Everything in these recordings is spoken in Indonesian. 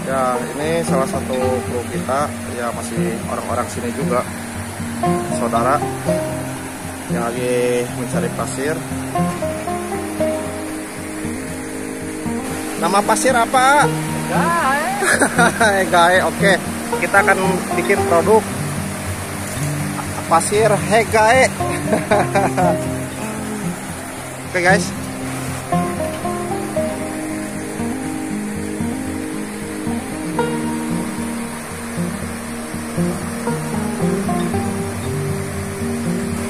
Ya, ini salah satu kru kita, ya masih orang-orang sini juga, saudara yang lagi mencari pasir. Nama pasir apa? Hegae. Oke, kita akan bikin produk pasir Hegae. Oke guys.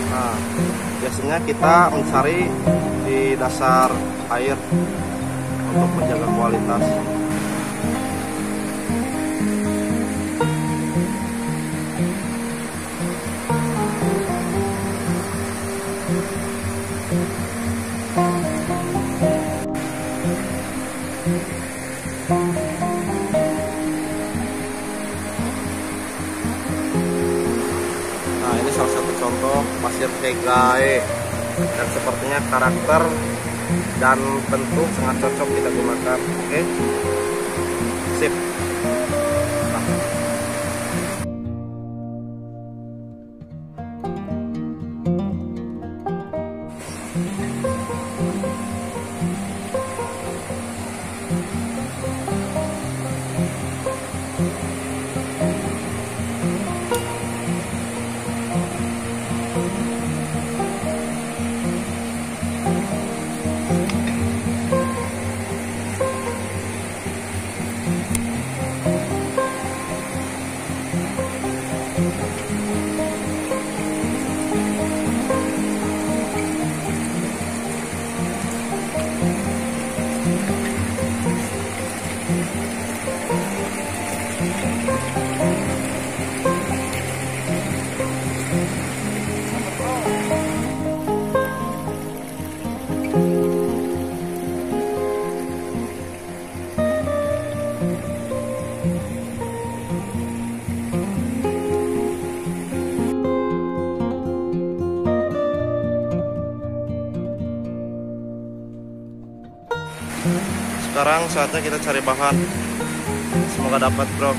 Nah, biasanya kita mencari di dasar air untuk menjaga kualitas. Nah, ini salah satu contoh pasir Hegae, dan sepertinya karakter dan tentu sangat cocok kita gunakan. Oke, sip. Sekarang saatnya kita cari bahan. Semoga dapat, bro.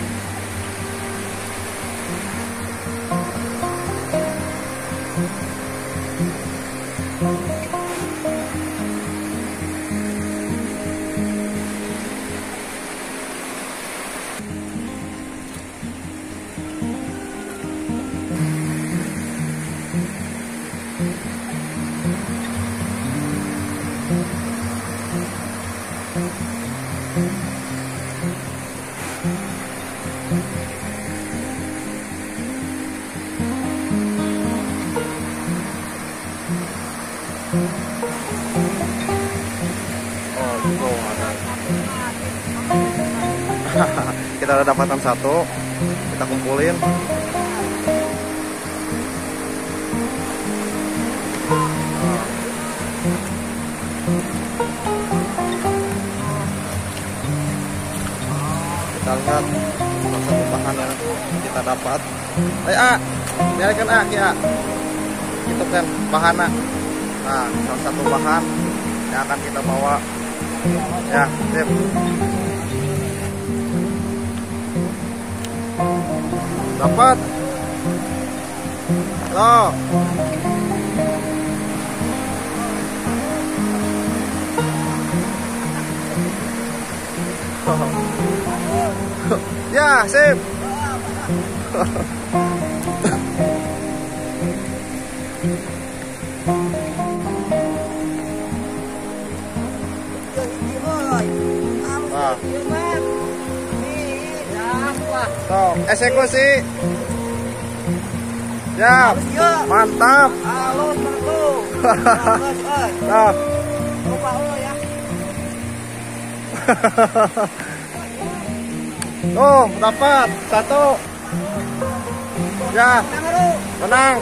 Kita udah dapatkan satu, kita kumpulin. Kita lihat satu bahan yang kita dapat. Biarkan ya. Itu kan bahannya. Nah, salah satu bahan yang akan kita bawa. Ya, sip. Dapat. Loh. Ya, sip. Tuh, eksekusi. Ya, mantap. Halo, Marco. Nah. Lupa ya. Tuh, dapat satu. Ya, menang.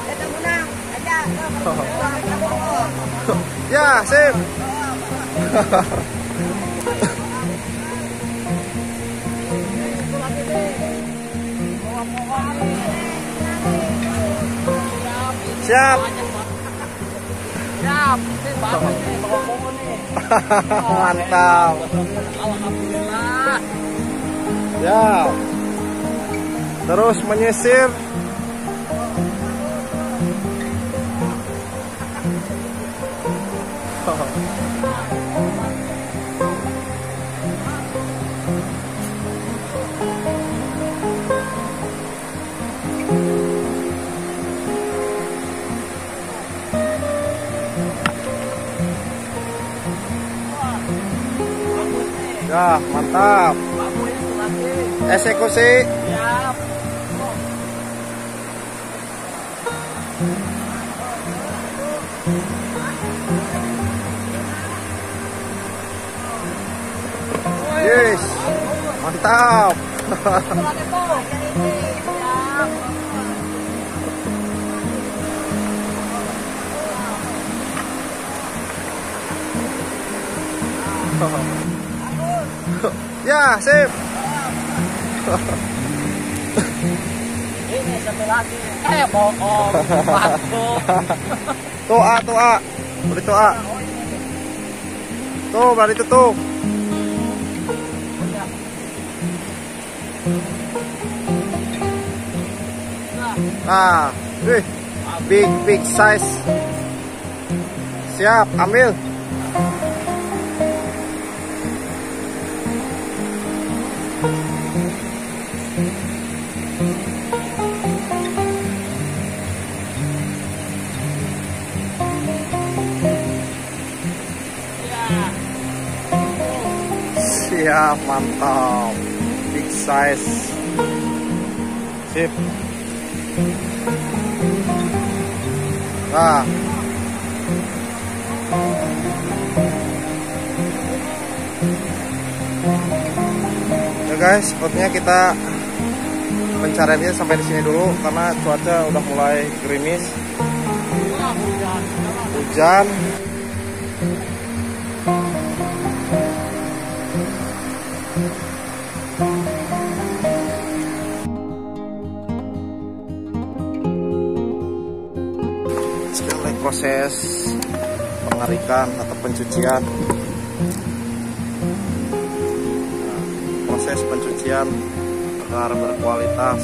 Ya, sip. Siap. Siap. Mantap. Alhamdulillah. Ya. Terus menyisir. Ya, mantap. Eksekusi. Siap. Yes. Mantap. Ya, sip. Ini satu lagi. Bohong. Batu. Tuh A. Boleh tuh A. Tuh, berarti itu tuh. Nah, wih, big size. Siap, ambil. Siap, mantap. Big size. Sip. Nah, ya guys, sepertinya kita pencariannya sampai di sini dulu karena cuaca udah mulai gerimis, hujan. Sekarang proses pengerikan atau pencucian. Proses pencucian agar berkualitas.